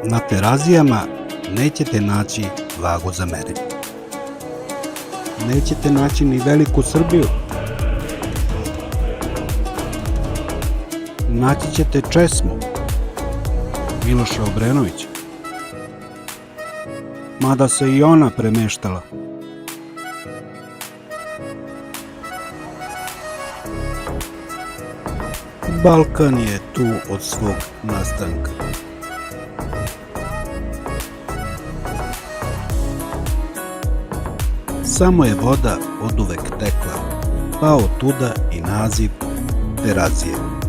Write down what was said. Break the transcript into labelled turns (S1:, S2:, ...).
S1: Na Terazijama nećete naći vagu za merenje. Nećete naći ni veliku Srbiju. Naći ćete česmu Miloša Obrenovića, mada se i ona premeštala. Balkan je tu od svog nastanka. Samo je voda oduvek tekla, pa otuda i naziv Terazije.